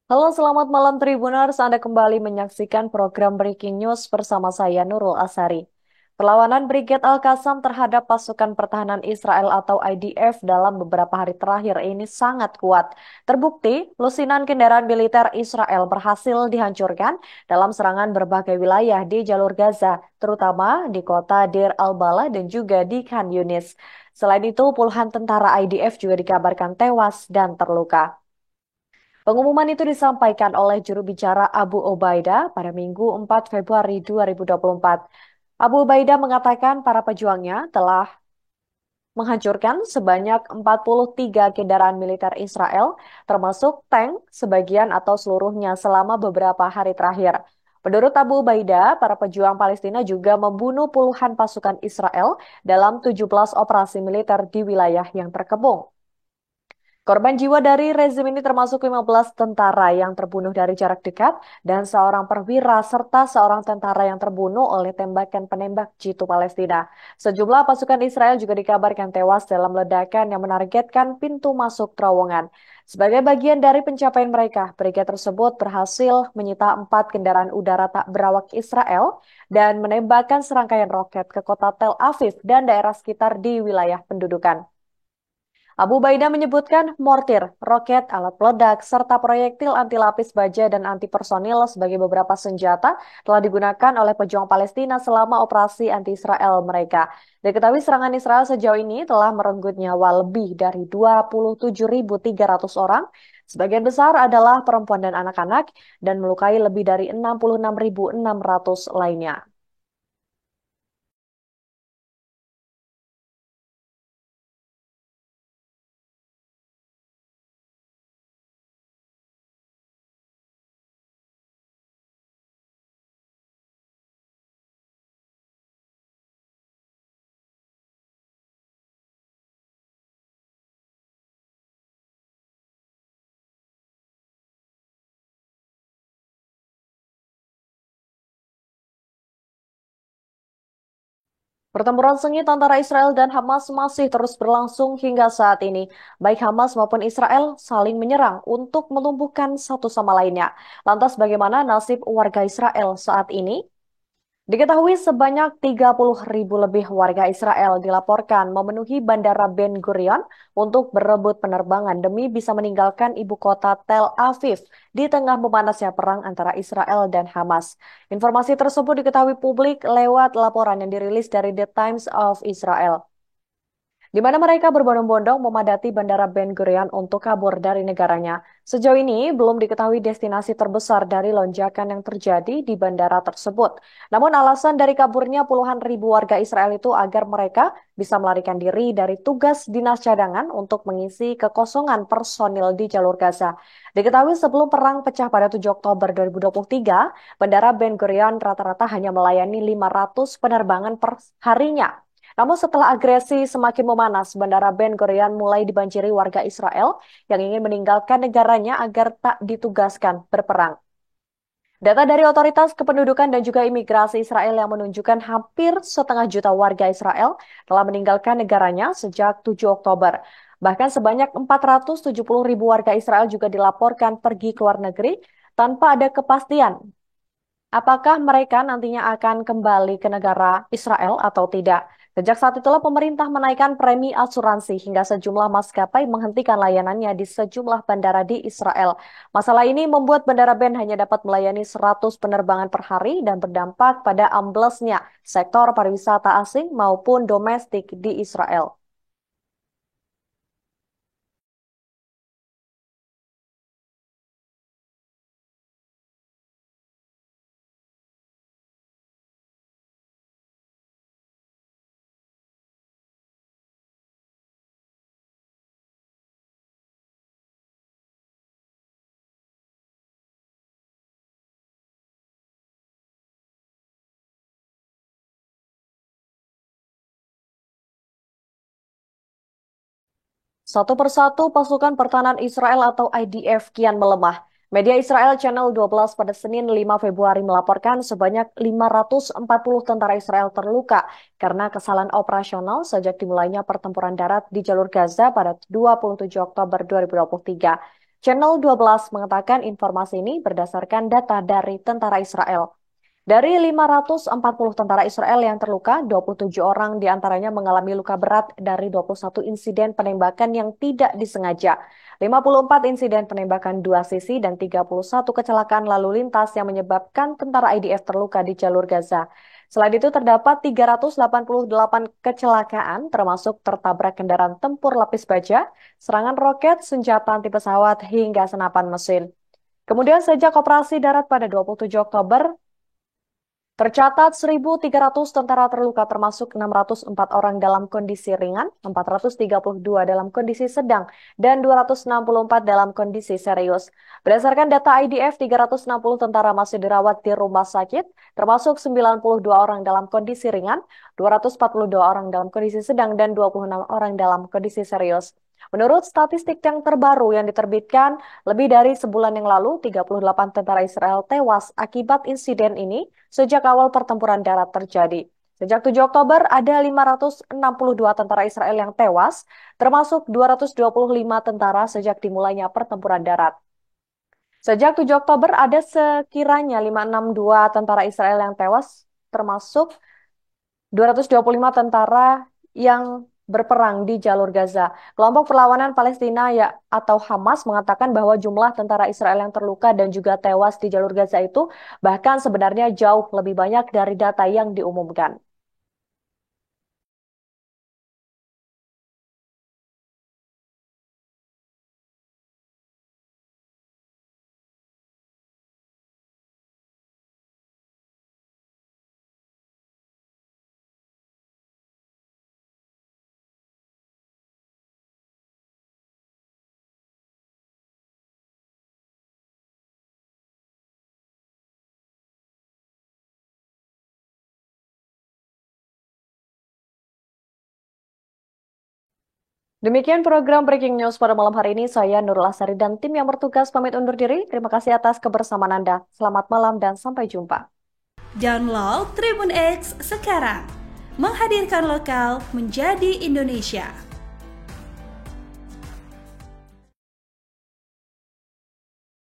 Halo, selamat malam Tribuners. Anda kembali menyaksikan program Breaking News bersama saya Nurul Asari. Perlawanan Brigade Al-Qassam terhadap pasukan pertahanan Israel atau IDF dalam beberapa hari terakhir ini sangat kuat. Terbukti, lusinan kendaraan militer Israel berhasil dihancurkan dalam serangan berbagai wilayah di jalur Gaza, terutama di kota Deir al-Balah dan juga di Khan Yunis. Selain itu, puluhan tentara IDF juga dikabarkan tewas dan terluka. Pengumuman itu disampaikan oleh juru bicara Abu Ubaidah pada Minggu 4 Februari 2024. Abu Ubaidah mengatakan para pejuangnya telah menghancurkan sebanyak 43 kendaraan militer Israel, termasuk tank sebagian atau seluruhnya selama beberapa hari terakhir. Menurut Abu Ubaidah, para pejuang Palestina juga membunuh puluhan pasukan Israel dalam 17 operasi militer di wilayah yang terkepung. Korban jiwa dari rezim ini termasuk 15 tentara yang terbunuh dari jarak dekat dan seorang perwira serta seorang tentara yang terbunuh oleh tembakan penembak jitu Palestina. Sejumlah pasukan Israel juga dikabarkan tewas dalam ledakan yang menargetkan pintu masuk terowongan. Sebagai bagian dari pencapaian mereka, brigade tersebut berhasil menyita 4 kendaraan udara tak berawak Israel dan menembakkan serangkaian roket ke kota Tel Aviv dan daerah sekitar di wilayah pendudukan. Abu Baidah menyebutkan mortir, roket, alat peledak, serta proyektil anti lapis baja dan anti personil sebagai beberapa senjata telah digunakan oleh pejuang Palestina selama operasi anti-Israel mereka. Diketahui serangan Israel sejauh ini telah merenggut nyawa lebih dari 27.300 orang. Sebagian besar adalah perempuan dan anak-anak dan melukai lebih dari 66.600 lainnya. Pertempuran sengit antara Israel dan Hamas masih terus berlangsung hingga saat ini. Baik Hamas maupun Israel saling menyerang untuk melumpuhkan satu sama lainnya. Lantas bagaimana nasib warga Israel saat ini? Diketahui sebanyak 30.000 lebih warga Israel dilaporkan memenuhi Bandara Ben Gurion untuk berebut penerbangan demi bisa meninggalkan ibu kota Tel Aviv di tengah memanasnya perang antara Israel dan Hamas. Informasi tersebut diketahui publik lewat laporan yang dirilis dari The Times of Israel, di mana mereka berbondong-bondong memadati Bandara Ben Gurion untuk kabur dari negaranya. Sejauh ini belum diketahui destinasi terbesar dari lonjakan yang terjadi di bandara tersebut. Namun alasan dari kaburnya puluhan ribu warga Israel itu agar mereka bisa melarikan diri dari tugas dinas cadangan untuk mengisi kekosongan personil di jalur Gaza. Diketahui sebelum perang pecah pada 7 Oktober 2023, Bandara Ben Gurion rata-rata hanya melayani 500 penerbangan per harinya. Namun setelah agresi semakin memanas, Bandara Ben Gurion mulai dibanjiri warga Israel yang ingin meninggalkan negaranya agar tak ditugaskan berperang. Data dari otoritas kependudukan dan juga imigrasi Israel yang menunjukkan hampir setengah juta warga Israel telah meninggalkan negaranya sejak 7 Oktober. Bahkan sebanyak 470.000 warga Israel juga dilaporkan pergi ke luar negeri tanpa ada kepastian apakah mereka nantinya akan kembali ke negara Israel atau tidak. Sejak saat itulah pemerintah menaikkan premi asuransi hingga sejumlah maskapai menghentikan layanannya di sejumlah bandara di Israel. Masalah ini membuat Bandara Ben hanya dapat melayani 100 penerbangan per hari dan berdampak pada amblesnya sektor pariwisata asing maupun domestik di Israel. Satu persatu pasukan pertahanan Israel atau IDF kian melemah. Media Israel Channel 12 pada Senin 5 Februari melaporkan sebanyak 540 tentara Israel terluka karena kesalahan operasional sejak dimulainya pertempuran darat di jalur Gaza pada 27 Oktober 2023. Channel 12 mengatakan informasi ini berdasarkan data dari tentara Israel. Dari 540 tentara Israel yang terluka, 27 orang diantaranya mengalami luka berat dari 21 insiden penembakan yang tidak disengaja. 54 insiden penembakan dua sisi dan 31 kecelakaan lalu lintas yang menyebabkan tentara IDF terluka di jalur Gaza. Selain itu terdapat 388 kecelakaan termasuk tertabrak kendaraan tempur lapis baja, serangan roket, senjata anti pesawat hingga senapan mesin. Kemudian sejak operasi darat pada 27 Oktober, tercatat 1.300 tentara terluka termasuk 604 orang dalam kondisi ringan, 432 dalam kondisi sedang, dan 264 dalam kondisi serius. Berdasarkan data IDF, 360 tentara masih dirawat di rumah sakit, termasuk 92 orang dalam kondisi ringan, 242 orang dalam kondisi sedang, dan 26 orang dalam kondisi serius. Menurut statistik yang terbaru yang diterbitkan, lebih dari sebulan yang lalu, 38 tentara Israel tewas akibat insiden ini sejak awal pertempuran darat terjadi. Sejak 7 Oktober, ada 562 tentara Israel yang tewas, termasuk 225 tentara sejak dimulainya pertempuran darat. Sejak 7 Oktober, ada sekiranya 562 tentara Israel yang tewas, termasuk 225 tentara yang berperang di jalur Gaza. Kelompok perlawanan Palestina atau Hamas mengatakan bahwa jumlah tentara Israel yang terluka dan juga tewas di jalur Gaza itu bahkan sebenarnya jauh lebih banyak dari data yang diumumkan. Demikian program Breaking News pada malam hari ini. Saya Nurul Asari dan tim yang bertugas pamit undur diri. Terima kasih atas kebersamaan Anda. Selamat malam dan sampai jumpa. Download Tribun X sekarang. Menghadirkan lokal menjadi Indonesia.